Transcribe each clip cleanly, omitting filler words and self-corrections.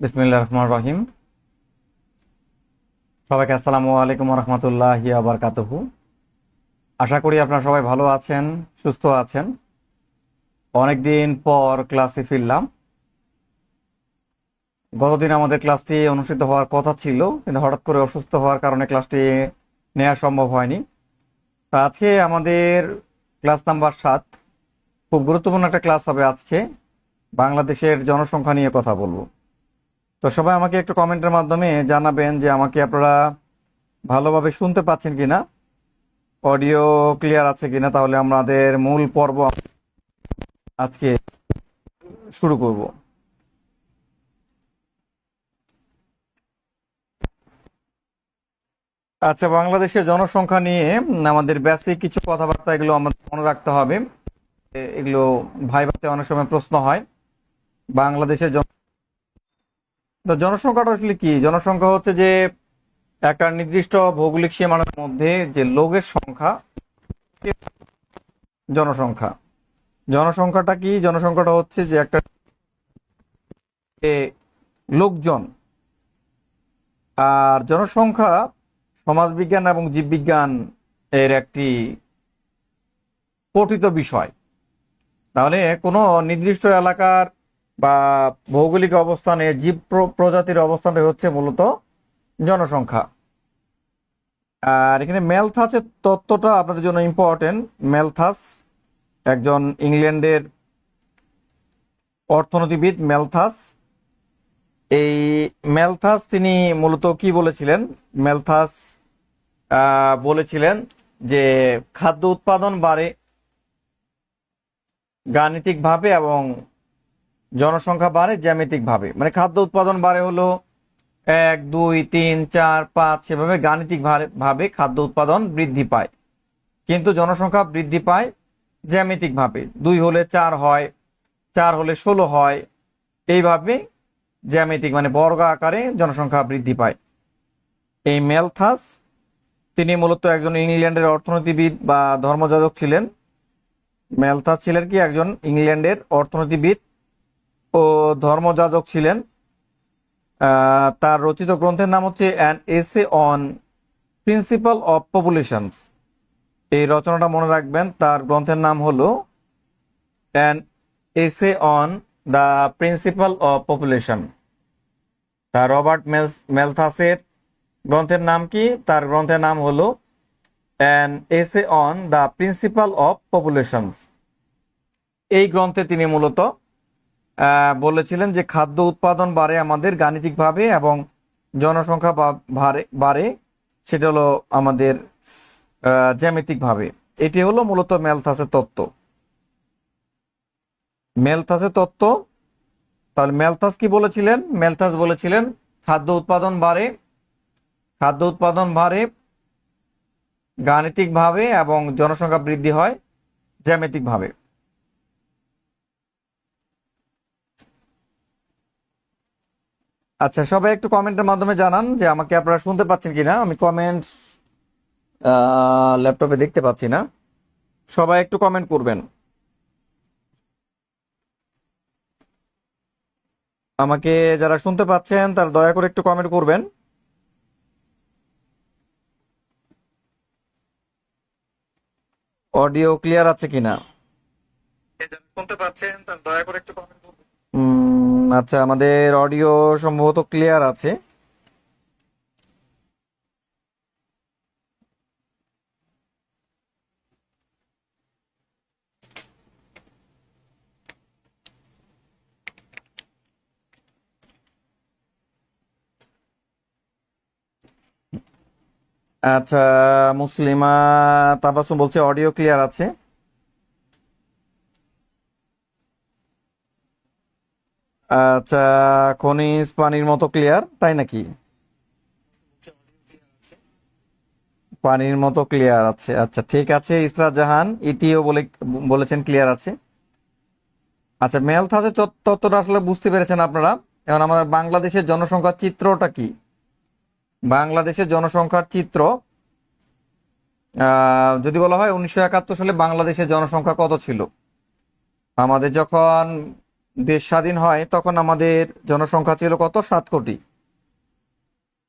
বিসমিল্লাহির রহমানির রহিম। সবাইকে আসসালামু আলাইকুম রহমতুল্লাহি ওয়া বারাকাতুহু। আশা করি আপনারা সবাই ভালো আছেন, সুস্থ আছেন। অনেকদিন পর ক্লাসে ফিরলাম। গতদিন আমাদের ক্লাসটি অনুষ্ঠিত হওয়ার কথা ছিল, কিন্তু হঠাৎ করে অসুস্থ হওয়ার কারণে ক্লাসটি নেওয়া সম্ভব হয়নি। তো আজকে আমাদের ক্লাস নাম্বার 7, খুব গুরুত্বপূর্ণ একটা ক্লাস হবে আজকে। বাংলাদেশের জনসংখ্যা নিয়ে কথা বলবো। তো সবাই আমাকে একটু কমেন্টের মাধ্যমে জানাবেন যে আমাকে আপনারা ভালোভাবে শুনতে পাচ্ছেন কিনা, অডিও ক্লিয়ার আছে কিনা। তাহলে আমাদের মূল পর্ব আজকে শুরু করব। আচ্ছা, বাংলাদেশের জনসংখ্যা নিয়ে আমাদের বেসিক কিছু কথাবার্তা, এগুলো আমাদের মনে রাখতে হবে। এগুলো ভাইভাতে অনেক সময় প্রশ্ন হয়। বাংলাদেশের তো জনসংখ্যাটা আসলে কি? জনসংখ্যা হচ্ছে যে একটা নির্দিষ্ট ভৌগোলিক সীমানার মধ্যে যে লোকের সংখ্যা, জনসংখ্যা। জনসংখ্যাটা কি? জনসংখ্যাটা হচ্ছে যে একটা লোকজন। আর জনসংখ্যা সমাজবিজ্ঞান এবং জীববিজ্ঞান এর একটি পঠিত বিষয়। তাহলে কোনো নির্দিষ্ট এলাকার বা ভৌগোলিক অবস্থানে জীব প্রজাতির অবস্থানটা হচ্ছে মূলত জনসংখ্যা। আর এখানে ম্যালথাসের তত্ত্বটা আপনাদের জন্য ইম্পর্টেন্ট। ম্যালথাস একজন ইংল্যান্ডের অর্থনীতিবিদ। ম্যালথাস, এই ম্যালথাস তিনি মূলত কি বলেছিলেন? ম্যালথাস বলেছিলেন যে খাদ্য উৎপাদন বাড়ে গাণিতিকভাবে এবং জনসংখ্যা বাড়ে জ্যামিতিকভাবে। মানে খাদ্য উৎপাদন বাড়ে হলো 1, 2, 3, 4, 5, সেভাবে গাণিতিক ভাবে খাদ্য উৎপাদন বৃদ্ধি পায়, কিন্তু জনসংখ্যা বৃদ্ধি পায় জ্যামিতিক ভাবে। 2 হলে 4 হয়, 4 হলে 16 হয়, এইভাবে জ্যামিতিক মানে বর্গ আকারে জনসংখ্যা বৃদ্ধি পায়। এই ম্যালথাস তিনি মূলত একজন ইংল্যান্ডের অর্থনীতিবিদ বা ধর্মযাজক ছিলেন। ম্যালথাস ছিলেন কি একজন ইংল্যান্ডের অর্থনীতিবিদ ও ধর্মযাজক ছিলেন। তার রচিত গ্রন্থের নাম হচ্ছে an essay on principal of populations. এই রচনাটা মনে রাখবেন, তার গ্রন্থের নাম হলো an essay on the principal of population. তার রবার্ট ম্যালথাসের গ্রন্থের নাম কি? তার গ্রন্থের নাম হলো an essay on the principal of populations. এই গ্রন্থে তিনি মূলত বলেছিলেন যে খাদ্য উৎপাদন বাড়ে আমাদের গাণিতিকভাবে এবং জনসংখ্যা বাড়ে সেটা হলো আমাদের জ্যামিতিকভাবে। এটি হলো মূলত ম্যালথাসের তত্ত্ব। ম্যালথাসের তত্ত্ব। তাহলে ম্যালথাস কি বলেছিলেন? ম্যালথাস বলেছিলেন খাদ্য উৎপাদন বাড়ে গাণিতিকভাবে এবং জনসংখ্যা বৃদ্ধি হয় জ্যামিতিকভাবে। আচ্ছা, সবাই একটু কমেন্টের মাধ্যমে জানান যে আমাকে আপনারা শুনতে পাচ্ছেন কিনা। আমি কমেন্ট ল্যাপটপে দেখতে পাচ্ছি না। সবাই একটু কমেন্ট করবেন। আমাকে যারা শুনতে পাচ্ছেন তারা দয়া করে একটু কমেন্ট করবেন। অডিও ক্লিয়ার আছে কিনা যারা শুনতে পাচ্ছেন তারা দয়া করে একটু কমেন্ট করবেন। আচ্ছা, আমাদের অডিও সম্ভবত ক্লিয়ার আছে। আচ্ছা, মুসলিমা তাবাসসুম বলছে অডিও ক্লিয়ার আছে। আচ্ছা, খনিজ পানির মতো ক্লিয়ার, তাই নাকি? পানির মতো ক্লিয়ার আছে। আচ্ছা, ঠিক আছে। ইসরাত জাহান ইতিও বলেছেন ক্লিয়ার আছে। আচ্ছা, ম্যালথাসের তত্ত্বটা আসলে বুঝতে পেরেছেন আপনারা। এখন আমাদের বাংলাদেশের জনসংখ্যার চিত্রটা কি? বাংলাদেশের জনসংখ্যার চিত্র যদি বলা হয় 1971 সালে বাংলাদেশের জনসংখ্যা কত ছিল? আমাদের যখন দেশ স্বাধীন হয় তখন আমাদের জনসংখ্যা ছিল কত? 7 কোটি।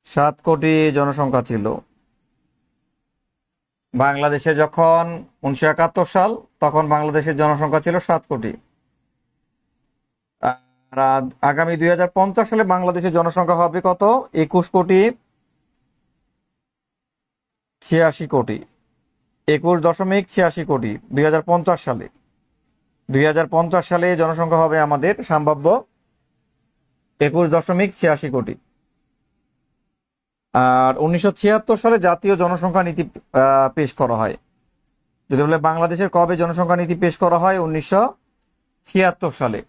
7 কোটি জনসংখ্যা ছিল। বাংলাদেশে যখন 1971 সাল, তখন বাংলাদেশের জনসংখ্যা ছিল 7 কোটি। আর আগামী 2050 সালে বাংলাদেশের জনসংখ্যা হবে কত? 21 কোটি 86 কোটি। 21.86 কোটি 2050 সালে। 2050 সালে জনসংখ্যা হবে আমাদের সম্ভাব্য 21.86 কোটি। আর 1976 সালে জাতীয় জনসংখ্যা নীতি পেশ করা হয়। যদি বলে বাংলাদেশের কবে জনসংখ্যা নীতি পেশ করা হয়? 1976 সালে।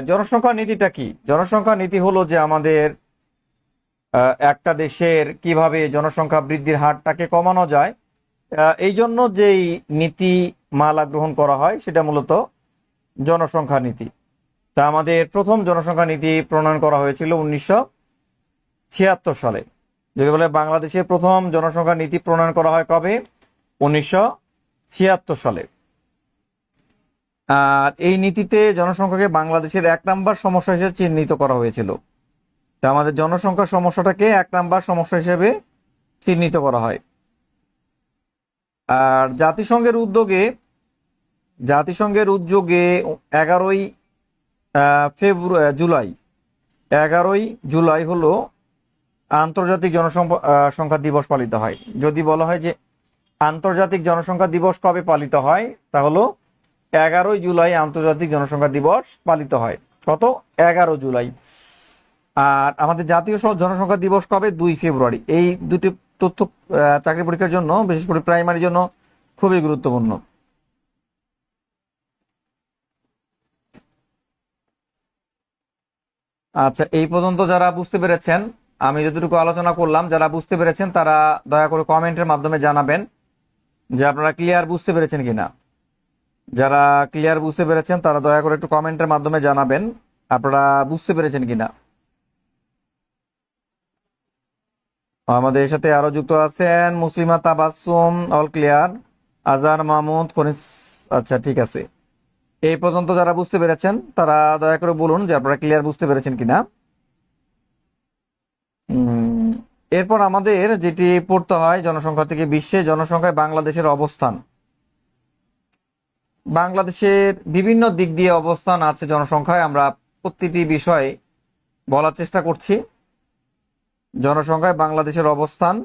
জনসংখ্যা নীতিটা কি? জনসংখ্যা নীতি হলো যে আমাদের একটা দেশের কিভাবে জনসংখ্যা বৃদ্ধির হারটাকে কমানো যায়, এই জন্য যেই নীতিমালা গ্রহণ করা হয় সেটা মূলত জনসংখ্যা নীতি। তা আমাদের প্রথম জনসংখ্যা নীতি প্রণয়ন করা হয়েছিল 1976 সালে। যদি বলে বাংলাদেশের প্রথম জনসংখ্যা নীতি প্রণয়ন করা হয় কবে? 1976 সালে। আর এই নীতিতে জনসংখ্যাকে বাংলাদেশের 1 নম্বর সমস্যা হিসেবে চিহ্নিত করা হয়েছিল। তা আমাদের জনসংখ্যা সমস্যাটাকে 1 নম্বর সমস্যা হিসেবে চিহ্নিত করা হয়। আর জাতিসংঘের উদ্যোগে 11ই জুলাই হলো আন্তর্জাতিক জনসংখ্যা দিবস পালিত হয়। যদি বলা হয় যে আন্তর্জাতিক জনসংখ্যা দিবস কবে পালিত হয়, তা হলো 11ই জুলাই আন্তর্জাতিক জনসংখ্যা দিবস পালিত হয়। কত? 11 জুলাই। আর আমাদের জাতীয় জনসংখ্যা দিবস কবে? 2 ফেব্রুয়ারি। এই দুটি তথ্য চাকরি পরীক্ষার জন্য, বিশেষ করে প্রাইমারির জন্য খুবই গুরুত্বপূর্ণ। আচ্ছা, এই পর্যন্ত যারা বুঝতে পেরেছেন, আমি যতটুকু আলোচনা করলাম, যারা বুঝতে পেরেছেন তারা দয়া করে কমেন্টের মাধ্যমে জানাবেন যে আপনারা ক্লিয়ার বুঝতে পেরেছেন কিনা। যারা ক্লিয়ার বুঝতে পেরেছেন তারা দয়া করে একটু কমেন্টের মাধ্যমে জানাবেন আপনারা বুঝতে পেরেছেন কিনা। আমাদের সাথে আরো যুক্ত আছেন মুসলিমা তাবাসসুম, অল ক্লিয়ার। আজহার মাহমুদ, কনিস। আচ্ছা, ঠিক আছে। এই পর্যন্ত যারা বুঝতে পেরেছেন তারা দয়া করে বলুন যে আপনারা ক্লিয়ার বুঝতে পেরেছেন কিনা। এরপর আমাদের যেটি পড়তে হয় জনসংখ্যা থেকে বিশ্বে জনসংখ্যায় বাংলাদেশের অবস্থান। বাংলাদেশের বিভিন্ন দিক দিয়ে অবস্থান আছে জনসংখ্যায়, আমরা প্রতিটি বিষয়ে বলার চেষ্টা করছি। জনসংখ্যায় বাংলাদেশের অবস্থান।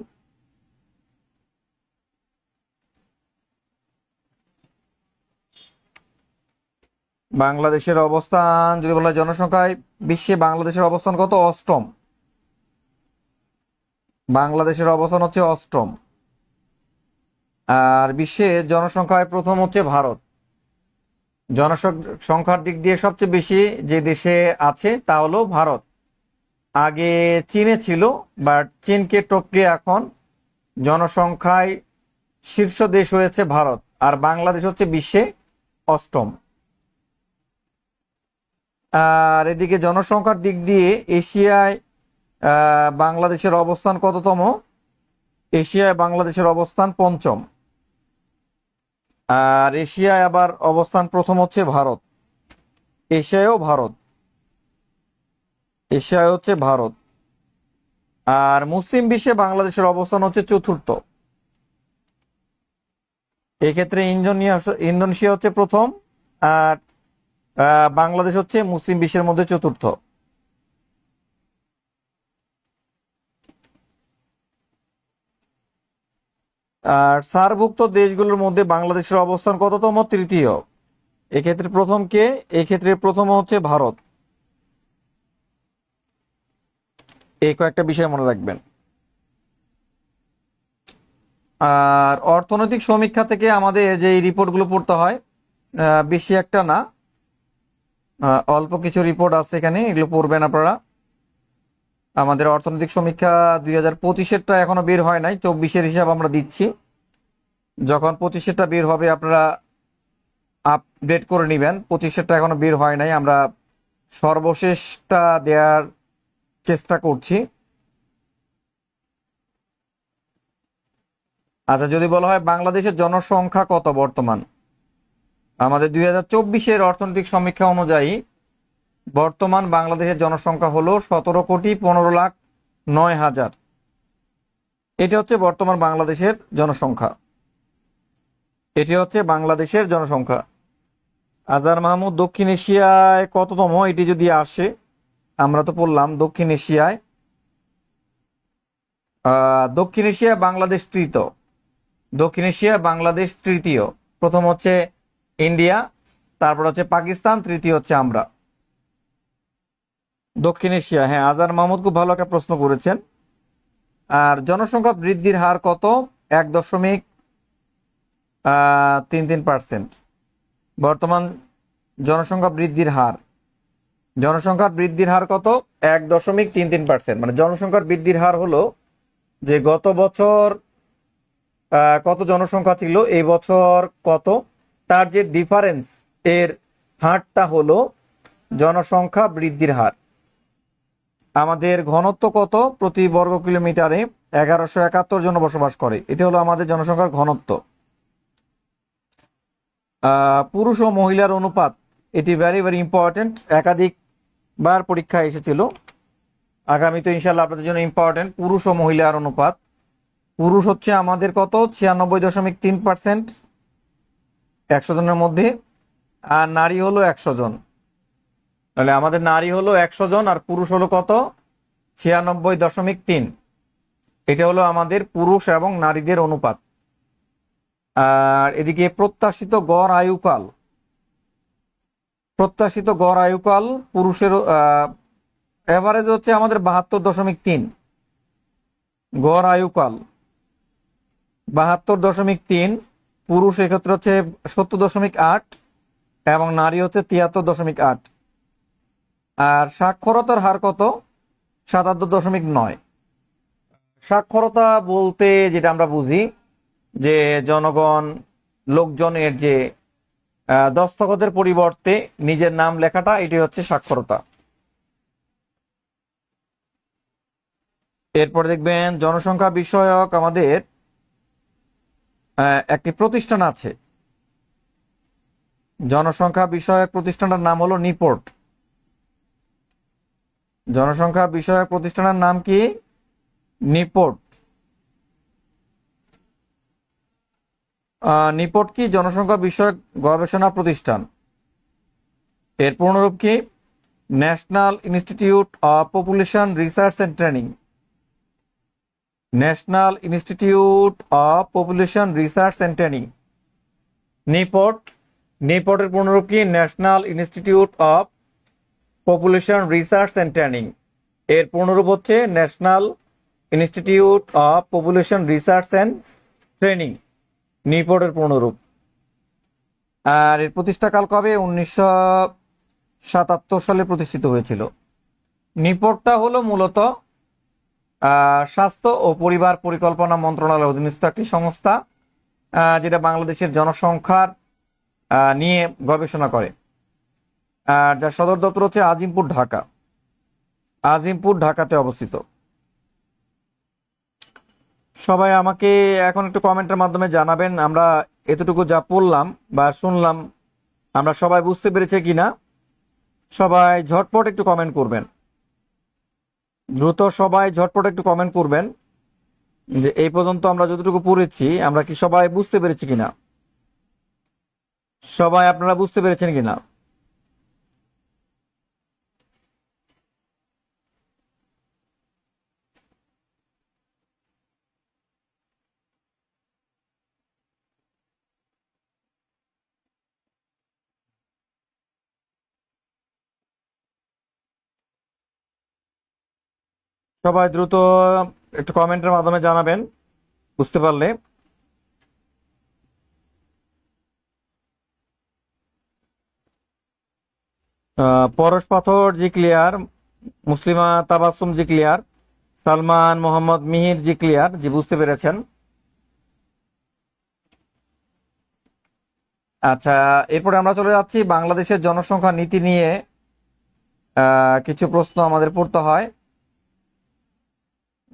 বাংলাদেশের অবস্থান যদি বলা হয় জনসংখ্যায় বিশ্বে বাংলাদেশের অবস্থান কত? অষ্টম। বাংলাদেশের অবস্থান হচ্ছে অষ্টম। আর বিশ্বে জনসংখ্যায় প্রথম হচ্ছে ভারত। জনসংখ্যার দিক দিয়ে সবচেয়ে বেশি যে দেশে আছে তা হলো ভারত। আগে চীনে ছিল, বাট চীনকে টপকে এখন জনসংখ্যায় শীর্ষ দেশ হয়েছে ভারত। আর বাংলাদেশ হচ্ছে বিশ্বে অষ্টম। আর এদিকে জনসংখ্যার দিক দিয়ে এশিয়ায় বাংলাদেশের অবস্থান কততম? এশিয়ায় বাংলাদেশের অবস্থান পঞ্চম। আর এশিয়ায় আবার অবস্থান প্রথম হচ্ছে ভারত। এশিয়ায়ও ভারত। এশিয়ায় হচ্ছে ভারত। আর মুসলিম বিশ্বে বাংলাদেশের অবস্থান হচ্ছে চতুর্থ। এক্ষেত্রে ইন্দোনেশিয়া হচ্ছে প্রথম, আর বাংলাদেশ হচ্ছে মুসলিম বিশ্বের মধ্যে চতুর্থ। আর সার্কভুক্ত দেশগুলোর মধ্যে বাংলাদেশের অবস্থান কততম? তৃতীয়। এক্ষেত্রে প্রথম কে? এক্ষেত্রে প্রথম হচ্ছে ভারত। এই কয়েকটা বিষয় মনে রাখবেন। আর অর্থনৈতিক সমীক্ষা থেকে আমাদের যে রিপোর্টগুলো পড়তে হয়, বেশি একটা না, অল্প কিছু রিপোর্ট আছে এখানে, এগুলো পড়বেন আপনারা। আমাদের অর্থনৈতিক সমীক্ষা 2025-এরটা এখনো বের হয় নাই, 24-এর হিসাব আমরা দিচ্ছি। যখন 25-এরটা বের হবে আপনারা আপডেট করে নেবেন। 25-এরটা এখনো বের হয় নাই, আমরা সর্বশেষটা দেওয়ার চেষ্টা করছি। আচ্ছা, যদি বলা হয় বাংলাদেশের জনসংখ্যা কত বর্তমান, আমাদের 2024-এর অর্থনৈতিক সমীক্ষা অনুযায়ী বর্তমান বাংলাদেশের জনসংখ্যা হলো 17,15,09,000। এটা হচ্ছে বর্তমান বাংলাদেশের জনসংখ্যা। এটি হচ্ছে বাংলাদেশের জনসংখ্যা। আজহার মাহমুদ, দক্ষিণ এশিয়ায় কততম এটি যদি আসে, আমরা তো পড়লাম দক্ষিণ এশিয়ায়, দক্ষিণ এশিয়া বাংলাদেশ তৃতীয়। দক্ষিণ এশিয়া বাংলাদেশ তৃতীয়। প্রথম হচ্ছে ইন্ডিয়া, তারপর হচ্ছে পাকিস্তান, তৃতীয় হচ্ছে আমরা। দক্ষিণ এশিয়া, হ্যাঁ, আজহার মাহমুদ খুব ভালো একটা প্রশ্ন করেছেন। আর জনসংখ্যা বৃদ্ধির হার কত? 1.33%। বর্তমান জনসংখ্যা বৃদ্ধির হার, জনসংখ্যার বৃদ্ধির হার কত? 1.33%। মানে জনসংখ্যার বৃদ্ধির হার হলো যে গত বছর কত জনসংখ্যা ছিল, এই বছর কত, তার যে ডিফারেন্স, এর হারটা হলো জনসংখ্যা বৃদ্ধির হার। আমাদের ঘনত্ব কত? প্রতি বর্গ কিলোমিটারে 1171 জন বসবাস করে। এটা হলো আমাদের জনসংখ্যার ঘনত্ব। পুরুষ ও মহিলার অনুপাত, এটি ভেরি ভেরি ইম্পর্টেন্ট, একাধিকবার পরীক্ষায় এসেছিল, আগামী তো ইনশাল্লাহ আপনাদের জন্য ইম্পর্টেন্ট। পুরুষ ও মহিলার অনুপাত, পুরুষ হচ্ছে আমাদের কত? 96.3%, 100 জনের মধ্যে। আর নারী হলো 100 জন। তাহলে আমাদের নারী হলো 100 জন আর পুরুষ হলো কত? 96.3। এটা হলো আমাদের পুরুষ এবং নারীদের অনুপাত। আর এদিকে প্রত্যাশিত গড় আয়ুকাল, প্রত্যাশিত গড় আয়ুকাল পুরুষের এভারেজ হচ্ছে আমাদের 72.3। গড় আয়ুকাল 72.3, পুরুষ এক্ষেত্রে হচ্ছে 70.8 এবং নারী হচ্ছে 73.8। আর সাক্ষরতার হার কত? 77.9। সাক্ষরতা বলতে যেটা আমরা বুঝি যে জনগণ, লোকজনের যে দস্তখতের পরিবর্তে নিজের নাম লেখাটা, এটি হচ্ছে সাক্ষরতা। এরপর দেখবেন জনসংখ্যা বিষয়ক আমাদের একটি প্রতিষ্ঠান আছে। জনসংখ্যা বিষয়ক প্রতিষ্ঠানটার নাম হলো নিপোর্ট। জনসংখ্যা বিষয়ক প্রতিষ্ঠানের নাম কি? নিপোর্ট। নিপোর্ট কি? জনসংখ্যা বিষয়ক গবেষণা প্রতিষ্ঠান। এর পূর্ণরূপ কি? National Institute of Population Research and Training. National Institute of Population Research and Training, NIPORT. নিপোর্টের পূর্ণরূপ কি? National Institute of Population Research and Training. এর পূর্ণরূপ হচ্ছে National Institute of Population Research and Training, নিপোর্টের পূর্ণরূপ। আর এর প্রতিষ্ঠাকাল কবে? 1977 সালে প্রতিষ্ঠিত হয়েছিল। নিপোর্টটা হলো মূলত স্বাস্থ্য ও পরিবার পরিকল্পনা মন্ত্রণালয়ের অধীনস্থ একটি সংস্থা, যেটা বাংলাদেশের জনসংখ্যার নিয়ে গবেষণা করে। আর যার সদর দপ্তর হচ্ছে আজিমপুর, ঢাকা। আজিমপুর ঢাকাতে অবস্থিত। সবাই আমাকে এখন একটু কমেন্টের মাধ্যমে জানাবেন আমরা এতটুকু যা পড়লাম বা শুনলাম আমরা সবাই বুঝতে পেরেছে কিনা। সবাই ঝটপট একটু কমেন্ট করবেন, দ্রুত সবাই ঝটপট একটু কমেন্ট করবেন যে এই পর্যন্ত আমরা যতটুকু পড়েছি আমরা কি সবাই বুঝতে পেরেছি কিনা। সবাই আপনারা বুঝতে পেরেছেন কিনা? সবাই দ্রুত একটু কমেন্টের মাধ্যমে জানাবেন বুঝতে পারলে। পরশ পাথর জি ক্লিয়ার, মুসলিমা তাবাসসুম জি ক্লিয়ার, সালমান মোহাম্মদ মিহির জি ক্লিয়ার, জি বুঝতে পেরেছেন। আচ্ছা, এরপরে আমরা চলে যাচ্ছি বাংলাদেশের জনসংখ্যা নীতি নিয়ে কিছু প্রশ্ন আমাদের পড়তে হয়।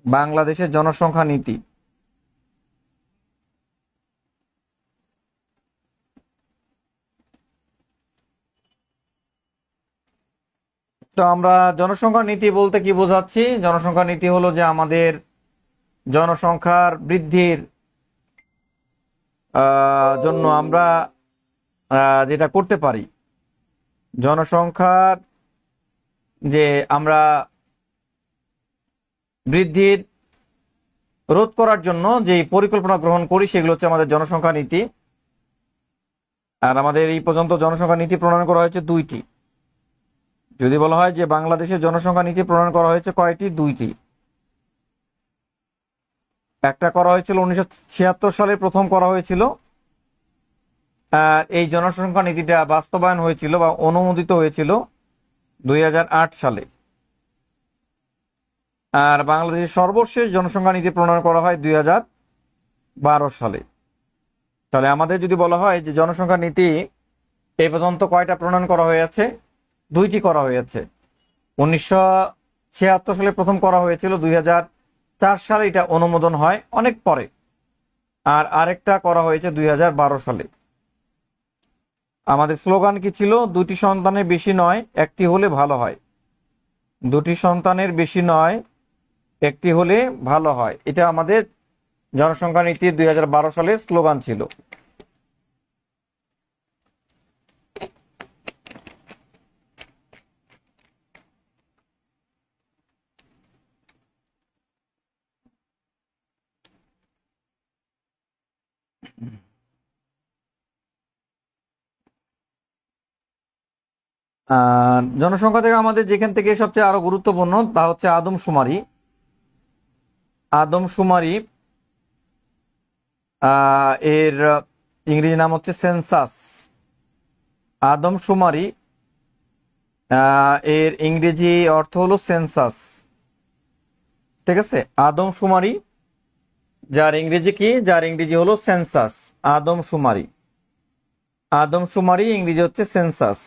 বাংলাদেশের জনসংখ্যা নীতি, তো আমরা জনসংখ্যা নীতি বলতে কি বোঝাচ্ছি? জনসংখ্যা নীতি হলো যে আমাদের জনসংখ্যার বৃদ্ধির জন্য আমরা যেটা করতে পারি, জনসংখ্যার যে আমরা বৃদ্ধির রোধ করার জন্য যে পরিকল্পনা গ্রহণ করি সেগুলো হচ্ছে আমাদের জনসংখ্যা নীতি। আর আমাদের এই পর্যন্ত জনসংখ্যা নীতি প্রণয়ন করা হয়েছে 2টি। যদি বলা হয় যে বাংলাদেশের জনসংখ্যা নীতি প্রণয়ন করা হয়েছে কয়টি? 2টি। একটা করা হয়েছিল 1976 সালে, প্রথম করা হয়েছিল। এই জনসংখ্যা নীতিটা বাস্তবায়ন হয়েছিল বা অনুমোদিত হয়েছিল 2008 সালে। আর বাংলাদেশের সর্বশেষ জনসংখ্যা নীতি প্রণয়ন করা হয় 2012 সালে। তাহলে আমাদের যদি বলা হয় যে জনসংখ্যা নীতি এই পর্যন্ত কয়টা প্রণয়ন করা হয়েছে? 2টি করা হয়েছে। 1976 সালে প্রথম করা হয়েছিল, 2004 সালে এটা অনুমোদন হয় অনেক পরে। আর আরেকটা করা হয়েছে 2012 সালে। আমাদের স্লোগান কি ছিল? 2টি সন্তানের বেশি নয়, একটি হলে ভালো হয়। 2টি সন্তানের বেশি নয়, একটি হলে ভালো হয়। এটা আমাদের জনসংখ্যা নীতি 2012 সালের স্লোগান ছিল। জনসংখ্যা থেকে আমাদের যেখান থেকে সবচেয়ে আরো গুরুত্বপূর্ণ তা হচ্ছে আদমশুমারি। আদমশুমারি এর ইংরেজি নাম হচ্ছে সেন্সাস। আদমশুমারি এর ইংরেজি অর্থ হলো সেন্সাস। ঠিক আছে, আদমশুমারি যার ইংরেজি কি? যার ইংরেজি হলো সেন্সাস। আদমশুমারি, আদমশুমারি ইংরেজি হচ্ছে সেন্সাস।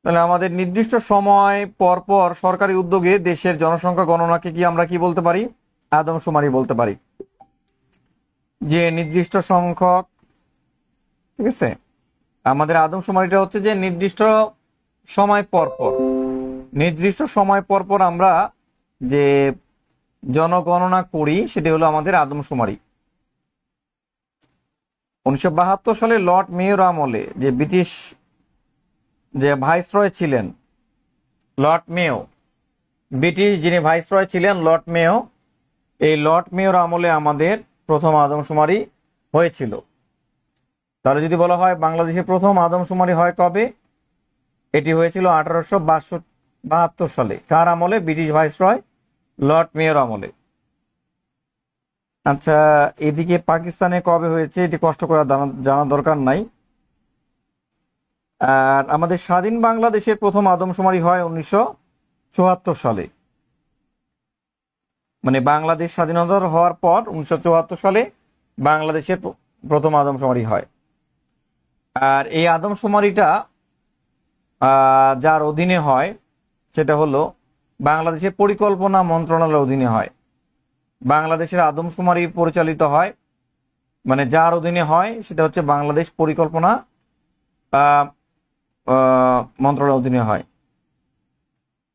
তাহলে আমাদের নির্দিষ্ট সময় পর পর সরকারি উদ্যোগে দেশের জনসংখ্যা গণনাকে কি আমরা কি বলতে পারি? আদমশুমারি বলতে পারি। যে নির্দিষ্ট সংখ্যক, ঠিক আছে, আমাদের আদমশুমারিটা হচ্ছে যে নির্দিষ্ট সময় পর পর, নির্দিষ্ট সময় পর পর আমরা যে জনগণনা করি সেটি হলো আমাদের আদমশুমারি। 1972 সালে লর্ড মেয়র আমলে যে ব্রিটিশ যে ভাইসরয় ছিলেন, লর্ড মেয়ো, ব্রিটিশ যিনি ভাইসরয় ছিলেন লর্ড মেয়ো, এই লর্ড মেয়র আমলে আমাদের প্রথম আদমশুমারি হয়েছিল। তাহলে যদি বলা হয় বাংলাদেশে প্রথম আদমশুমারি হয় কবে? এটি হয়েছিল 1872 সালে। কার আমলে? ব্রিটিশ ভাইসরয় লর্ড মেয়র আমলে। আচ্ছা, এদিকে পাকিস্তানে কবে হয়েছে এটি কষ্ট করে জানা দরকার নাই। আর আমাদের স্বাধীন বাংলাদেশের প্রথম আদমশুমারি হয় 1974 সালে। মানে বাংলাদেশ স্বাধীনতা হওয়ার পর 1974 সালে বাংলাদেশের প্রথম আদমশুমারি হয়। আর এই আদমশুমারিটা যার অধীনে হয় সেটা হলো বাংলাদেশের পরিকল্পনা মন্ত্রণালয়ের অধীনে হয়। বাংলাদেশের আদমশুমারি পরিচালিত হয়, মানে যার অধীনে হয় সেটা হচ্ছে বাংলাদেশ পরিকল্পনা মন্ত্রণালয়ের অধীনে হয়।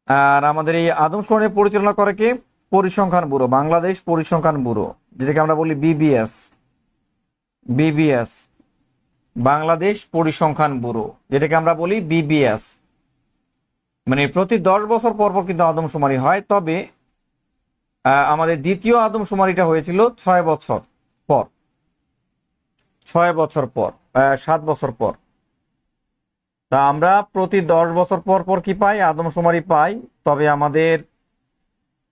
আর আমাদের এই আদমশুমারি পরিচালনা করে কে? পরিসংখ্যান ব্যুরো, বাংলাদেশ পরিসংখ্যান ব্যুরো, যেটাকে আমরা বলি বিবিএস। বিবিএস, বাংলাদেশ পরিসংখ্যান ব্যুরো, যেটাকে আমরা বলি বিবিএস। মানে প্রতি 10 বছর পর পর কিন্তু আদমশুমারি হয়। তবে আমাদের দ্বিতীয় আদমশুমারিটা হয়েছিল 6 বছর পর, 6 বছর পর, 7 বছর পর। তা আমরা প্রতি 10 বছর পর পর কি পাই? আদমশুমারি পাই। তবে আমাদের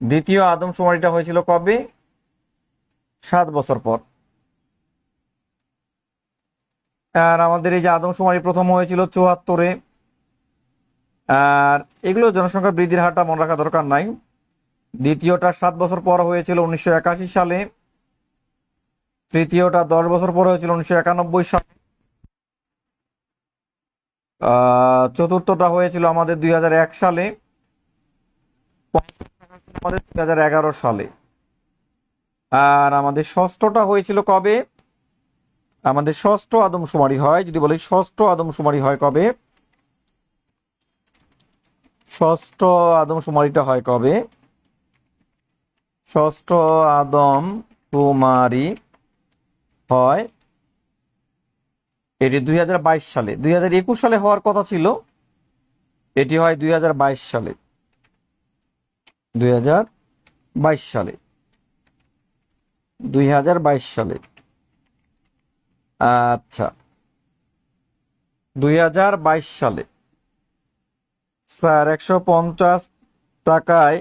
দ্বিতীয় আদমশুমারিটা হয়েছিল কবে? 7 বছর পর। আর আমাদের এই যে আদমশুমারি প্রথম হয়েছিল 74-এ। আর এগুলো জনসংখ্যা বৃদ্ধির হারটা মনে রাখা দরকার নাই। দ্বিতীয়টা 7 বছর পর হয়েছিল 1981 সালে। তৃতীয়টা 10 বছর পর হয়েছিল 1991 সালে। চতুর্থটা হয়েছিল আমাদের 2001 সালে। আমাদের 2011 সালে। আর আমাদের ষষ্ঠটা হয়েছিল কবে? আমাদের ষষ্ঠ আদমশুমারি হয়, যদি বলি ষষ্ঠ আদমশুমারি হয় কবে, ষষ্ঠ আদমশুমারিটা হয় কবে, ষষ্ঠ আদমশুমারি হয় এটি 2022 সালে। 2021 সালে হওয়ার কথা ছিল, এটি হয় 2022 সালে। 2022 সালে, 2022 সালে। আচ্ছা, 2022 সালে স্যার 150 টাকায়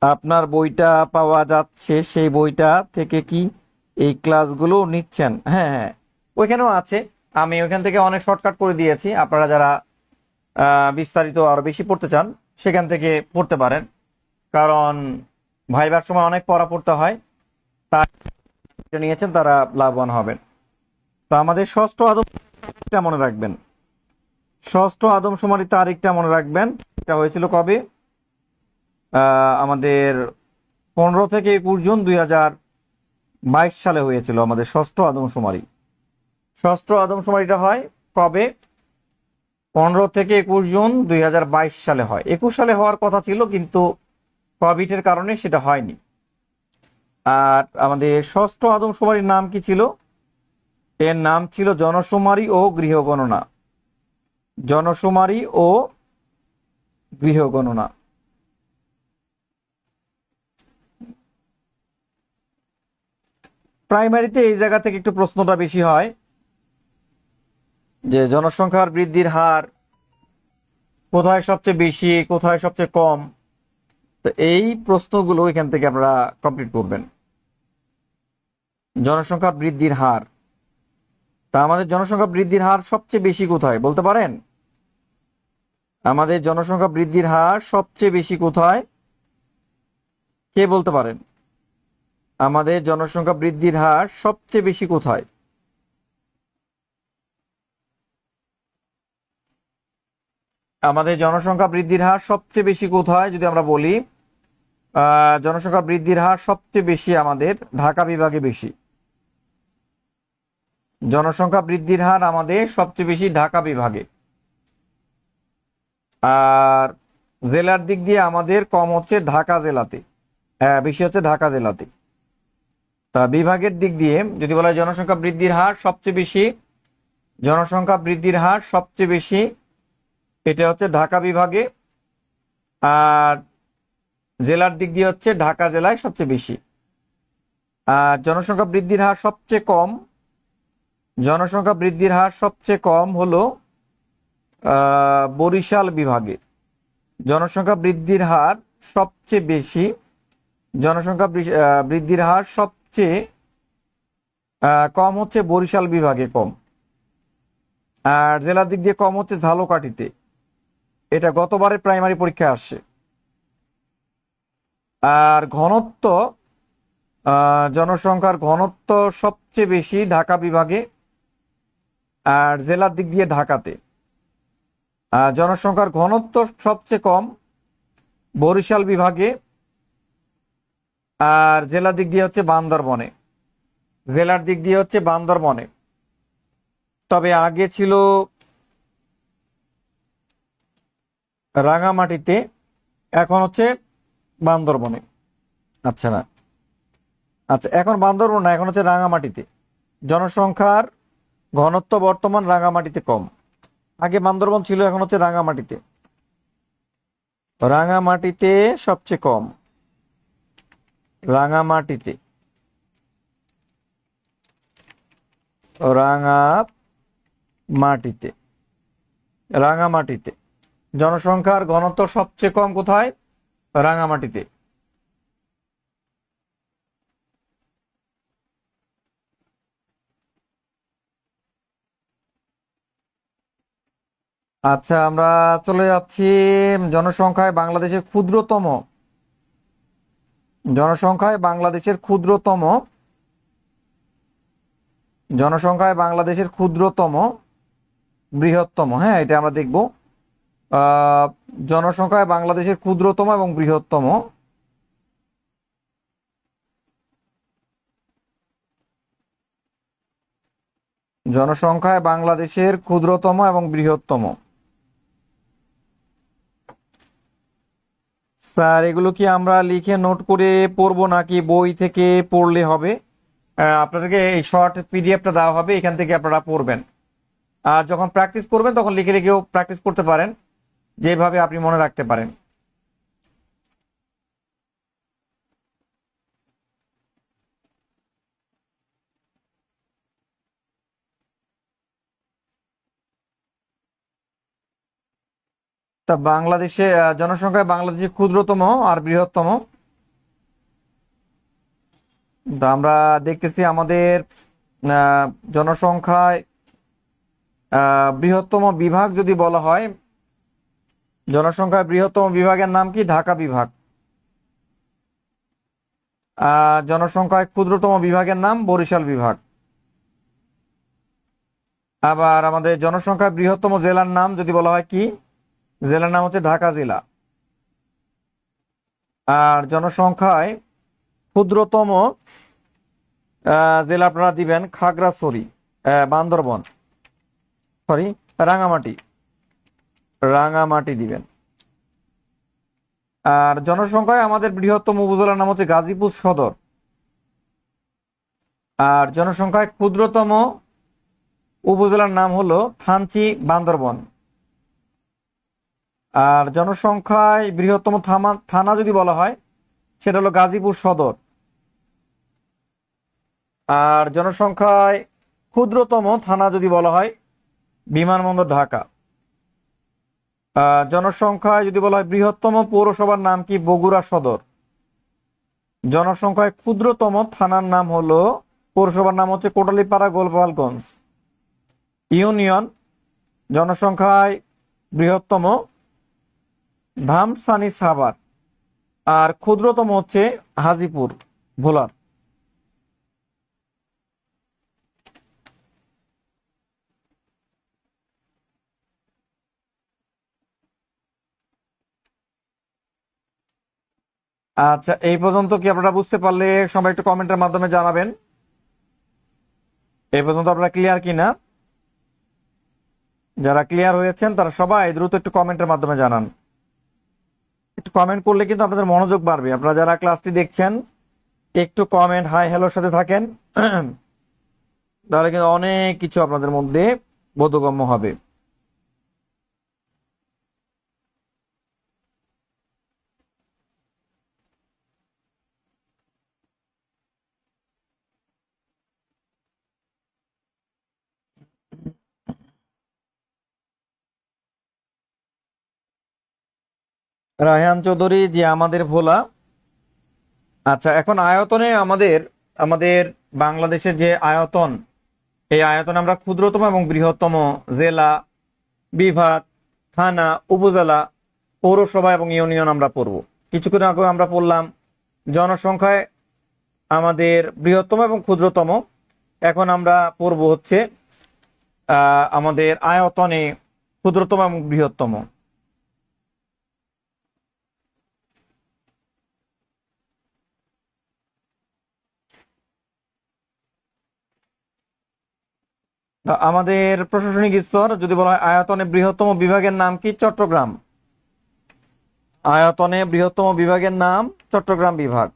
আপনার বইটা পাওয়া যাচ্ছে, সেই বইটা থেকে কি এই ক্লাসগুলো নিচ্ছেন? হ্যাঁ হ্যাঁ, ওইখানেও আছে, আমি ওইখান থেকে অনেক শর্টকাট করে দিয়েছি। আপনারা যারা বিস্তারিত আরো বেশি পড়তে চান সেখান থেকে পড়তে পারেন, কারণ ভাইবার সময় অনেক পড়া পড়তে হয়, তারা নিয়েছেন তারা লাভবান হবেন। তো আমাদের ষষ্ঠ আদমশুমারিটা মনে রাখবেন, ষষ্ঠ আদমশুমারি তারিখটা মনে রাখবেন। এটা হয়েছিল কবে? আমাদের 15 থেকে 21 জুন 2022 সালে হয়েছিল আমাদের ষষ্ঠ আদমশুমারি। ষষ্ঠ আদমশুমারিটা হয় কবে? 15 থেকে 21 জুন 2022 সালে হয়। 21 সালে হওয়ার কথা ছিল, কিন্তু কোভিডের কারণে সেটা হয়নি। আর আমাদের ষষ্ঠ আদমশুমারির নাম কি ছিল? এর নাম ছিল জনশুমারি ও গৃহগণনা। জনশুমারি ও গৃহগণনা। প্রাইমারিতে এই জায়গা থেকে একটু প্রশ্নটা বেশি হয় যে জনসংখ্যার বৃদ্ধির হার কোথায় সবচেয়ে বেশি, কোথায় সবচেয়ে কম। তো এই প্রশ্নগুলো এখান থেকে আপনারা কমপ্লিট করবেন। জনসংখ্যা বৃদ্ধির হার, তা আমাদের জনসংখ্যা বৃদ্ধির হার সবচেয়ে বেশি কোথায় বলতে পারেন? আমাদের জনসংখ্যা বৃদ্ধির হার সবচেয়ে বেশি কোথায়, কে বলতে পারেন? আমাদের জনসংখ্যা বৃদ্ধির হার সবচেয়ে বেশি কোথায়? আমাদের জনসংখ্যা বৃদ্ধির হার সবচেয়ে বেশি কোথায় যদি আমরা বলি, জনসংখ্যা বৃদ্ধির হার সবচেয়ে বেশি আমাদের ঢাকা বিভাগে বেশি। জনসংখ্যা বৃদ্ধির হার আমাদের সবচেয়ে বেশি ঢাকা বিভাগে। আর জেলার দিক দিয়ে আমাদের কম হচ্ছে ঢাকা জেলাতে, বেশি হচ্ছে ঢাকা জেলাতে। তা বিভাগের দিক দিয়ে যদি বলা হয় জনসংখ্যা বৃদ্ধির হার সবচেয়ে বেশি, জনসংখ্যা বৃদ্ধির হার সবচেয়ে বেশি এটা হচ্ছে ঢাকা বিভাগে। আর জেলার দিক দিয়ে হচ্ছে ঢাকা জেলায় সবচেয়ে বেশি। আর জনসংখ্যা বৃদ্ধির হার সবচেয়ে কম, জনসংখ্যা বৃদ্ধির হার সবচেয়ে কম হলো বরিশাল বিভাগে। জনসংখ্যা বৃদ্ধির হার সবচেয়ে বেশি, জনসংখ্যা বৃদ্ধির হার সবচেয়ে কম হচ্ছে বরিশাল বিভাগে কম। আর জেলার দিক দিয়ে কম হচ্ছে ঝালকাঠিতে। এটা গতবারের প্রাইমারি পরীক্ষায় আসছে। আর ঘনত্ব, জনসংখ্যার ঘনত্ব সবচেয়ে বেশি ঢাকা বিভাগে, আর জেলার দিক দিয়ে ঢাকাতে। জনসংখ্যার ঘনত্ব সবচেয়ে কম বরিশাল বিভাগে, আর জেলার দিক দিয়ে হচ্ছে বান্দরবনে। জেলার দিক দিয়ে হচ্ছে বান্দরবনে। তবে আগে ছিল রাঙামাটিতে, এখন হচ্ছে বান্দরবনে। আচ্ছা না, আচ্ছা এখন বান্দরবন না, এখন হচ্ছে রাঙামাটিতে। জনসংখ্যার ঘনত্ব বর্তমান রাঙামাটিতে কম, আগে বান্দরবন ছিল, এখন হচ্ছে রাঙামাটিতে। রাঙামাটিতে সবচেয়ে কম, রাঙামাটিতে, রাঙামাটিতে, রাঙামাটিতে জনসংখ্যার ঘনত্ব সবচেয়ে কম কোথায়? রাঙামাটিতে। আচ্ছা, আমরা চলে যাচ্ছি জনসংখ্যায় বাংলাদেশের ক্ষুদ্রতম, জনসংখ্যায় বাংলাদেশের ক্ষুদ্রতম, জনসংখ্যায় বাংলাদেশের ক্ষুদ্রতম বৃহত্তম। হ্যাঁ, এটা আমরা দেখব। জনসংখ্যায় বাংলাদেশের ক্ষুদ্রতম এবং বৃহত্তম। জনসংখ্যায় বাংলাদেশের ক্ষুদ্রতম এবং বৃহত্তম। স্যার এগুলো কি আমরা লিখে নোট করে পড়বো নাকি বই থেকে পড়লে হবে? আপনাদেরকে এই শর্ট পিডিএফটা দেওয়া হবে, এখান থেকে আপনারা পড়বেন। আর যখন প্র্যাকটিস করবেন তখন লিখে লিখেও প্র্যাকটিস করতে পারেন, যেভাবে আপনি মনে রাখতে পারেন। তা বাংলাদেশে জনসংখ্যায় বাংলাদেশে ক্ষুদ্রতম আর বৃহত্তম। তা আমরা দেখতেছি আমাদের আহ, জনসংখ্যায় বৃহত্তম বিভাগ যদি বলা হয়, জনসংখ্যায় বৃহত্তম বিভাগের নাম কি? ঢাকা বিভাগ। জনসংখ্যায় ক্ষুদ্রতম বিভাগের নাম বরিশাল বিভাগ। আবার আমাদের জনসংখ্যায় বৃহত্তম জেলার নাম যদি বলা হয় কি? জেলার নাম হচ্ছে ঢাকা জেলা। আর জনসংখ্যায় ক্ষুদ্রতম জেলা আপনারা দিবেন খাগড়াছড়ি, বান্দরবন, সরি, রাঙামাটি, রাঙামাটি দিবেন। আর জনসংখ্যায় আমাদের বৃহত্তম উপজেলার নাম হচ্ছে গাজীপুর সদর। আর জনসংখ্যায় ক্ষুদ্রতম উপজেলার নাম হলো থানচি, বান্দরবন। আর জনসংখ্যায় বৃহত্তম থানা যদি বলা হয়, সেটা হলো গাজীপুর সদর। আর জনসংখ্যায় ক্ষুদ্রতম থানা যদি বলা হয়, বিমানবন্দর ঢাকা। জনসংখ্যায় যদি বলা হয় বৃহত্তম পৌরসভার নাম কি? বগুড়া সদর। জনসংখ্যায় ক্ষুদ্রতম থানার নাম হলো, পৌরসভার নাম হচ্ছে কোটালীপাড়া, গোপালগঞ্জ ইউনিয়ন। জনসংখ্যায় বৃহত্তম ধামসানি, সাভার। আর ক্ষুদ্রতম হচ্ছে হাজীপুর, ভোলার। আচ্ছা, এই পর্যন্ত কি আপনারা বুঝতে পারলে সবাই একটু কমেন্টের মাধ্যমে জানাবেন এই পর্যন্ত আপনারা ক্লিয়ার কিনা। যারা ক্লিয়ার হয়েছেন তারা সবাই দ্রুত একটু কমেন্টের মাধ্যমে জানান। একটু কমেন্ট করলে কিন্তু আপনাদের মনোযোগ বাড়বে। আপনারা যারা ক্লাসটি দেখছেন একটু কমেন্ট, হাই হ্যালোর সাথে থাকেন, তাহলে কিন্তু অনেক কিছু আপনাদের মধ্যে বোধগম্য হবে। রায়হান চৌধুরী, যে আমাদের ভোলা। আচ্ছা, এখন আয়তনে আমাদের আমাদের বাংলাদেশের যে আয়তন, এই আয়তনে আমরা ক্ষুদ্রতম এবং বৃহত্তম জেলা, বিভাগ, থানা, উপজেলা, পৌরসভা এবং ইউনিয়ন আমরা পড়ব। কিছুক্ষণ আগে আমরা পড়লাম জনসংখ্যায় আমাদের বৃহত্তম এবং ক্ষুদ্রতম। এখন আমরা পড়ব হচ্ছে আমাদের আয়তনে ক্ষুদ্রতম এবং বৃহত্তম। আমাদের প্রশাসনিক স্তর যদি বলা হয় আয়তনে বৃহত্তম বিভাগের নাম কি? চট্টগ্রাম। আয়তনে বৃহত্তম বিভাগের নাম চট্টগ্রাম বিভাগ।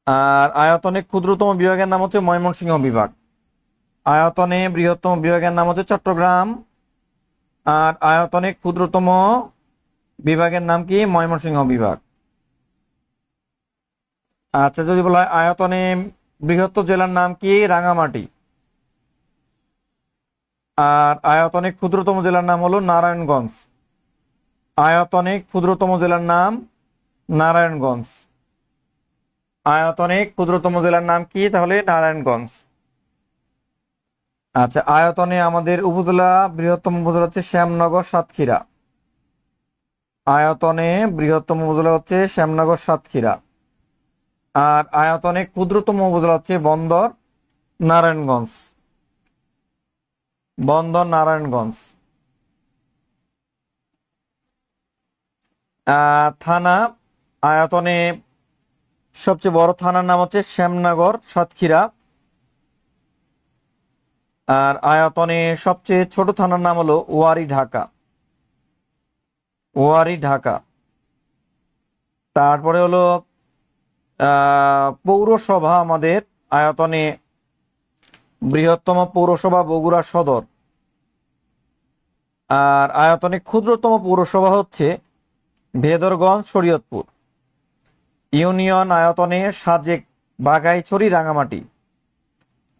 আর আয়তনে ক্ষুদ্রতম বিভাগের নাম হচ্ছে ময়মনসিংহ বিভাগ। আয়তনে বৃহত্তম বিভাগের নাম হচ্ছে চট্টগ্রাম, আর আয়তনে ক্ষুদ্রতম বিভাগের নাম কি? ময়মনসিংহ বিভাগ। আচ্ছা, যদি বলা হয় আয়তনে বৃহত্তর জেলার নাম কি? রাঙামাটি। আর আয়তনে ক্ষুদ্রতম জেলার নাম হলো নারায়ণগঞ্জ। আয়তনে ক্ষুদ্রতম জেলার নাম নারায়ণগঞ্জ। আয়তনে ক্ষুদ্রতম জেলার নাম কি তাহলে? নারায়ণগঞ্জ। আচ্ছা, আয়তনে আমাদের উপজেলা বৃহত্তম উপজেলা হচ্ছে শ্যামনগর, সাতক্ষীরা। আয়তনে বৃহত্তম উপজেলা হচ্ছে শ্যামনগর, সাতক্ষীরা। আর আয়তনে ক্ষুদ্রতম উপজেলা হচ্ছে বন্দর নারায়ণগঞ্জ। বন্দর নারায়ণগঞ্জ। থানা আয়তনে সবচেয়ে বড় থানার নাম হচ্ছে শ্যামনগর, সাতক্ষীরা। আর আয়তনে সবচেয়ে ছোট থানার নাম হলো ওয়ারী ঢাকা। ওয়ারী ঢাকা। তারপরে হলো পৌরসভা আমাদের আয়তনে বৃহত্তম পৌরসভা বগুড়া সদর। আর আয়তনে ক্ষুদ্রতম পৌরসভা হচ্ছে ভেদরগঞ্জ শরীয়তপুর। ইউনিয়ন আয়তনে সাজেক বাঘাইছড়ি রাঙামাটি।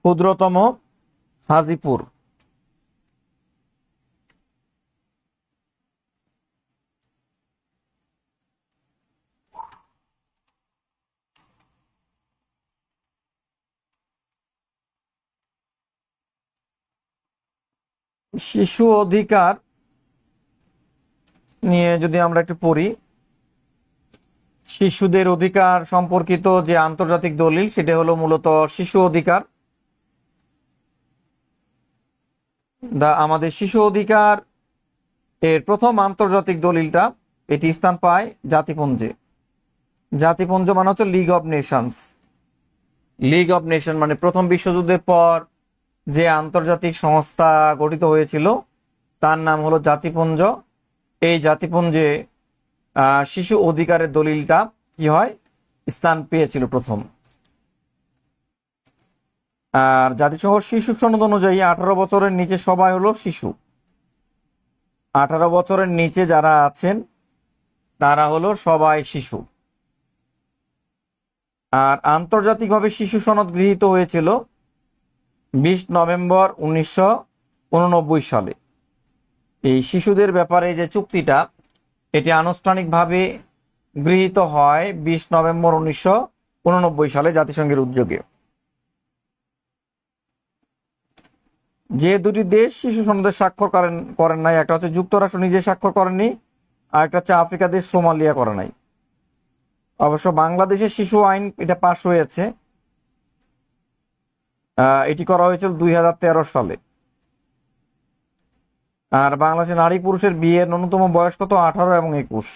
ক্ষুদ্রতম হাজীপুর। শিশু অধিকার নিয়ে যদি আমরা একটু পড়ি, শিশুদের অধিকার সম্পর্কিত যে আন্তর্জাতিক দলিল সেটা হলো মূলত শিশু অধিকার। আমাদের শিশু অধিকার এর প্রথম আন্তর্জাতিক দলিলটা এটি স্থান পায় জাতিপুঞ্জে। জাতিপুঞ্জ মানে হচ্ছে league of Nations. League of nation মানে প্রথম বিশ্বযুদ্ধের পর যে আন্তর্জাতিক সংস্থা গঠিত হয়েছিল তার নাম হলো জাতিপুঞ্জ। এই জাতিপুঞ্জে শিশু অধিকারের দলিলটা কি হয়, স্থান পেয়েছিল প্রথম। আর জাতিসংঘ শিশু সনদ অনুযায়ী 18 বছরের নিচে সবাই হলো শিশু। 18 বছরের নিচে যারা আছেন তারা হলো সবাই শিশু। আর আন্তর্জাতিকভাবে শিশু সনদ গৃহীত হয়েছিল 20 নভেম্বর 1989 সালে। এই শিশুদের ব্যাপারে যে চুক্তিটা এটি আনুষ্ঠানিকভাবে গৃহীত হয় 20 নভেম্বর 1989 সালে জাতিসংঘের উদ্যোগে। যে দুটি দেশ শিশু সনদে স্বাক্ষর করেন নাই, একটা হচ্ছে যুক্তরাষ্ট্র নিজে স্বাক্ষর করেনি, আর একটা হচ্ছে আফ্রিকা দেশ সোমালিয়া করে নাই। অবশ্য বাংলাদেশের শিশু আইন এটা পাশ হয়েছে, এটি করা হয়েছিল 2013 সালে। আর বাংলাদেশে নারী পুরুষের বিয়ের ন্যূনতম বয়স কত, 18 এবং 21।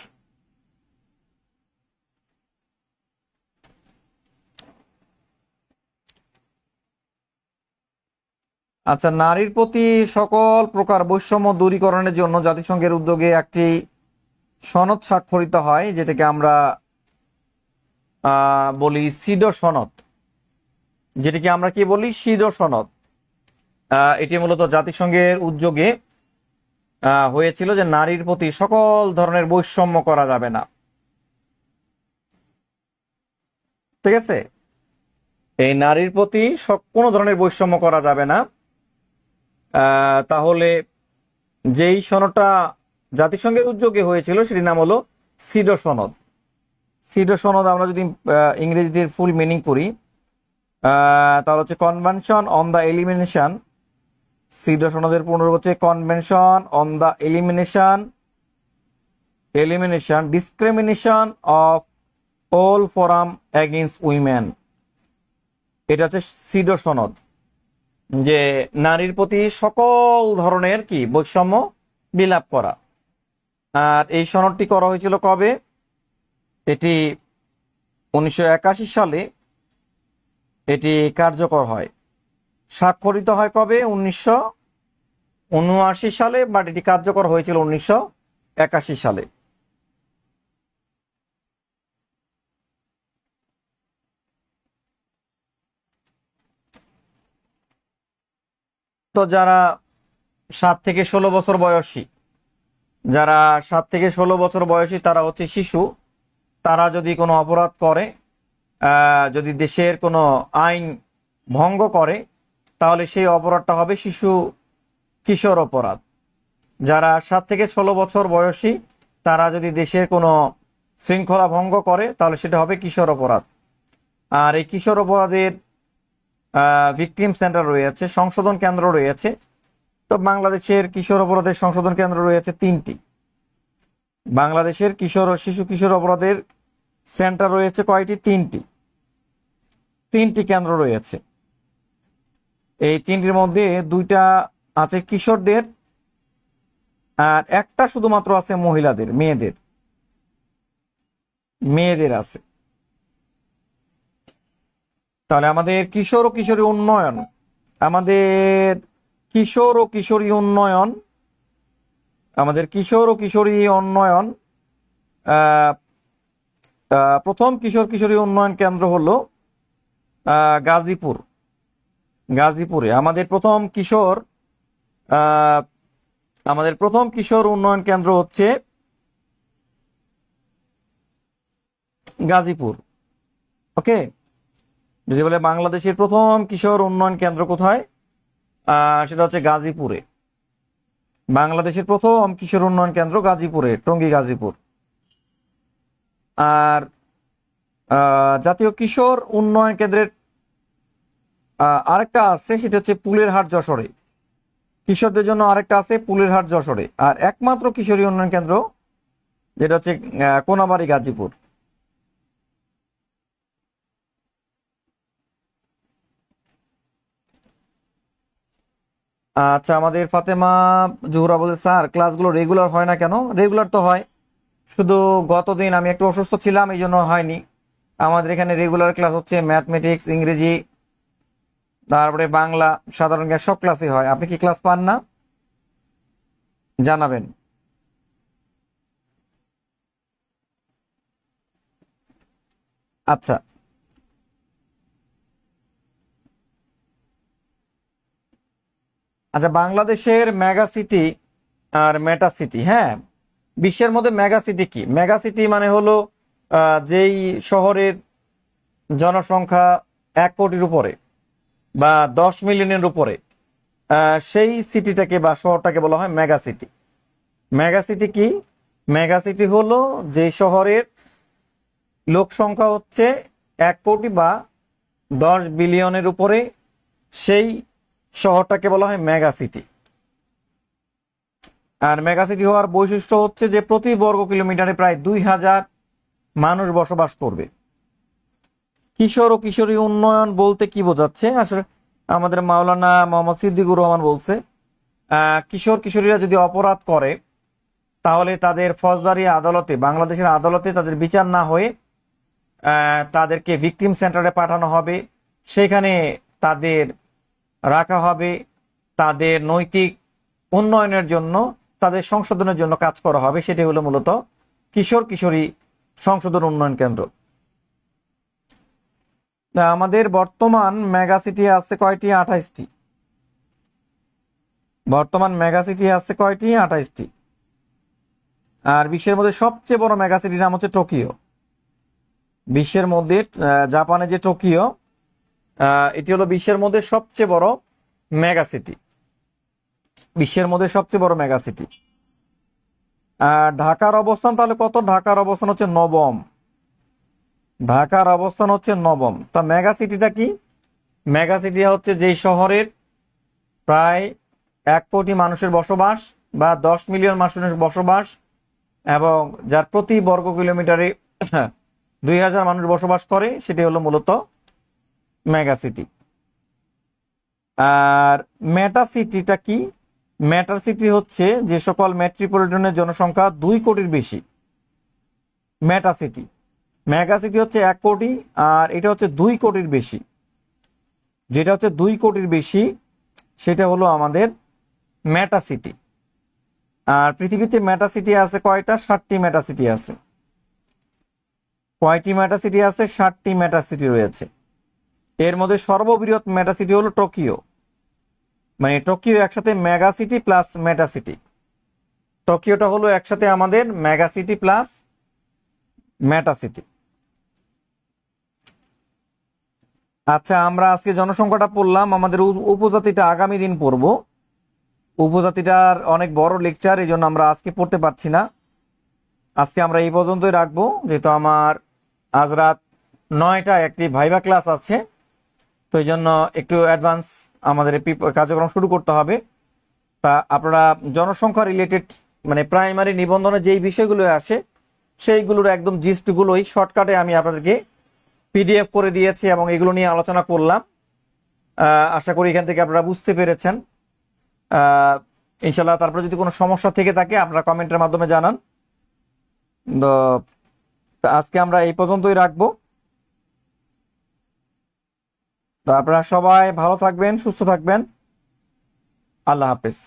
আচ্ছা, নারীর প্রতি সকল প্রকার বৈষম্য দূরীকরণের জন্য জাতিসংঘের উদ্যোগে একটি সনদ স্বাক্ষরিত হয়, যেটাকে আমরা বলি সিডো সনদ। যেটাকে আমরা কি বলি, সিডো সনদ। এটি মূলত জাতিসংঘের উদ্যোগে হয়েছিল যে নারীর প্রতি সকল ধরনের বৈষম্য করা যাবে না। ঠিক আছে, এই নারীর প্রতি কোনো ধরনের বৈষম্য করা যাবে না। তাহলে যেই সনদটা জাতিসংঘের উদ্যোগে হয়েছিল সেটির নাম হলো সিডো সনদ। সিডো সনদ আমরা যদি ইংরেজিতে ফুল মিনিং করি তাহলে হচ্ছে convention on the elimination. CEDAW সনদের পুনরূপ হচ্ছে convention on the elimination discrimination of all forms against women. এটা হচ্ছে সিডো সনদ, যে নারীর প্রতি সকল ধরনের কি বৈষম্য বিলাপ করা। আর এই সনদটি করা হয়েছিল কবে, এটি 1981 সালে এটি কার্যকর হয়। স্বাক্ষরিত হয় কবে, 1979 সালে, বাট এটি কার্যকর হয়েছিল 1981 সালে। তো যারা 7 থেকে 16 বছর বয়সী, তারা হচ্ছে শিশু। তারা যদি কোনো অপরাধ করে, যদি দেশের কোনো আইন ভঙ্গ করে, তাহলে সেই অপরাধটা হবে শিশু কিশোর অপরাধ। যারা 7 থেকে 16 বছর বয়সী তারা যদি দেশের কোনো শৃঙ্খলা ভঙ্গ করে তাহলে সেটা হবে কিশোর অপরাধ। আর এই কিশোর অপরাধের ভিকটিম সেন্টার রয়েছে, সংশোধন কেন্দ্র রয়েছে। তো বাংলাদেশের কিশোর অপরাধের সংশোধন কেন্দ্র রয়েছে 3টি। বাংলাদেশের শিশু কিশোর অপরাধের সেন্টার রয়েছে কয়টি, 3টি কেন্দ্র রয়েছে। এই 3টির মধ্যে 2টা আছে কিশোরদের, আর একটা শুধুমাত্র আছে মহিলাদের, মেয়েদের আছে। তাহলে আমাদের কিশোর ও কিশোরী উন্নয়ন, আমাদের কিশোর ও কিশোরী উন্নয়ন, আমাদের কিশোর ও কিশোরী উন্নয়ন আহ, প্রথম কিশোর কিশোরী উন্নয়ন কেন্দ্র হলো গাজীপুর। গাজীপুরে আহ, আমাদের প্রথম কিশোর উন্নয়ন কেন্দ্র হচ্ছে গাজীপুর। ওকে, যদি বলে বাংলাদেশের প্রথম কিশোর উন্নয়ন কেন্দ্র কোথায়, সেটা হচ্ছে গাজীপুরে। বাংলাদেশের প্রথম কিশোর উন্নয়ন কেন্দ্র গাজীপুরে, টঙ্গী গাজীপুর। আর জাতীয় কিশোর উন্নয়ন কেন্দ্রের আরেকটা আছে, সেটা হচ্ছে পুলেরহাট যশোরে। কিশোরদের জন্য আরেকটা আছে পুলেরহাট যশোরে। আর একমাত্র কিশোরী উন্নয়ন কেন্দ্র যেটা হচ্ছে কোনাবাড়ি গাজীপুর। আচ্ছা, আমাদের ফাতেমা জোহরা বলে, স্যার ক্লাসগুলো রেগুলার হয় না কেন? রেগুলার তো হয়, শুধু গতদিন আমি একটু অসুস্থ ছিলাম, এই জন্য হয়নি। আমাদের এখানে রেগুলার ক্লাস হচ্ছে ম্যাথমেটিক্স, ইংরেজি, তারপরে বাংলা, সাধারণ জ্ঞান, সব ক্লাসই হয়। আপনি কি ক্লাস পান না? জানাবেন। আচ্ছা আচ্ছা, বাংলাদেশের মেগা সিটি আর মেটা সিটি, হ্যাঁ। বিশ্বের মধ্যে মেগা সিটি কি? মেগা সিটি মানে হলো যেই শহরের জনসংখ্যা 1 কোটির উপরে বা 10 মিলিয়নের উপরে, সেই সিটিটাকে বা শহরটাকে বলা হয় মেগা সিটি। মেগা সিটি কি? মেগা সিটি হলো যে শহরের লোক সংখ্যা হচ্ছে 1 কোটি বা 10 বিলিয়নের উপরে, সেই শহরটাকে বলা হয় মেগা সিটি। আর মেগা সিটি হওয়ার বৈশিষ্ট্য হচ্ছে যে প্রতি বর্গ কিলোমিটারে প্রায় 2,000 মানুষ বসবাস করবে। কিশোর ও কিশোরী উন্নয়ন বলতে কি বোঝাচ্ছে? আসলে আমাদের মাওলানা মোহাম্মদ সিদ্দিকুর রহমান বলছে, কিশোর কিশোরীরা যদি অপরাধ করে তাহলে তাদের ফৌজদারি আদালতে, বাংলাদেশের আদালতে তাদের বিচার না হয়ে তাদেরকে ভিকটিম সেন্টারে পাঠানো হবে। সেখানে তাদের রাখা হবে, তাদের নৈতিক উন্নয়নের জন্য, তাদের সংশোধনের জন্য কাজ করা হবে। সেটি হলো মূলত কিশোর কিশোরী সংশোধন উন্নয়ন কেন্দ্র। আমাদের বর্তমান মেগা সিটি আছে কয়টি? 28টি। বর্তমান মেগা সিটি আছে কয়টি? 28টি। আর বিশ্বের মধ্যে সবচেয়ে বড় মেগা সিটির নাম হচ্ছে টোকিও। বিশ্বের মধ্যে জাপানে যে টোকিও, এটি হলো বিশ্বের মধ্যে সবচেয়ে বড় মেগা সিটি। বিশ্বের মধ্যে সবচেয়ে বড় মেগা সিটি। আর ঢাকার অবস্থান তাহলে কত? ঢাকার অবস্থান হচ্ছে নবম। ঢাকার অবস্থান হচ্ছে নবম। তা মেগা সিটিটা কি? মেগা সিটি হচ্ছে যেই শহরের প্রায় 1 কোটি মানুষের বসবাস বা 10 মিলিয়ন মানুষের বসবাস, এবং যার প্রতি বর্গ কিলোমিটারে 2,000 মানুষ বসবাস করে, সেটি হলো মূলত মেগা সিটি। আর মেটা সিটিটা কি? মেটা সিটি হচ্ছে যে সকল মেট্রোপলিটনের জনসংখ্যা 2 কোটির বেশি, মেটা সিটি। মেগা সিটি হচ্ছে 1 কোটি, আর এটা হচ্ছে 2 কোটির বেশি। যেটা হচ্ছে 2 কোটির বেশি সেটা হলো আমাদের মেটা সিটি। আর পৃথিবীতে মেটা সিটি আছে কয়টা? 60টি মেটা সিটি আছে। কয়টি মেটা সিটি আছে? 60টি মেটা সিটি রয়েছে। এর মধ্যে সর্ববৃহৎ মেটা সিটি হলো টোকিও। মানে টোকিও একসাথে মেগা সিটি প্লাস মেটা সিটি। টোকিওটা হলো একসাথে আমাদের মেগা সিটি প্লাস মেটা সিটি। আচ্ছা, আমরা আজকে জনসংখ্যাটা পড়লাম, আমাদের উপজাতিটা আগামী দিন পড়বো। উপজাতিটার অনেক বড় লেকচার, এই জন্য আমরা আজকে পড়তে পারছি না। আজকে আমরা এই পর্যন্তই রাখবো, যেহেতু আমার আজ রাত 9টায় একটি ভাইভা ক্লাস আছে, তো এই জন্য একটু অ্যাডভান্স আমাদের কার্যক্রম শুরু করতে হবে। তা আপনারা জনসংখ্যা রিলেটেড মানে প্রাইমারি নিবন্ধনে যেই বিষয়গুলো আসে সেইগুলোর একদম জিস্টগুলোই শর্টকাটে আমি আপনাদেরকে পিডিএফ করে দিয়েছি এবং এগুলো নিয়ে আলোচনা করলাম। আশা করি এখান থেকে আপনারা বুঝতে পেরেছেন। ইনশাল্লাহ তারপরে যদি কোনো সমস্যা থেকে থাকে আপনারা কমেন্টের মাধ্যমে জানান। তো আজকে আমরা এই পর্যন্তই রাখবো। তো আপনারা সবাই ভালো থাকবেন, সুস্থ থাকবেন। আল্লাহ হাফেজ।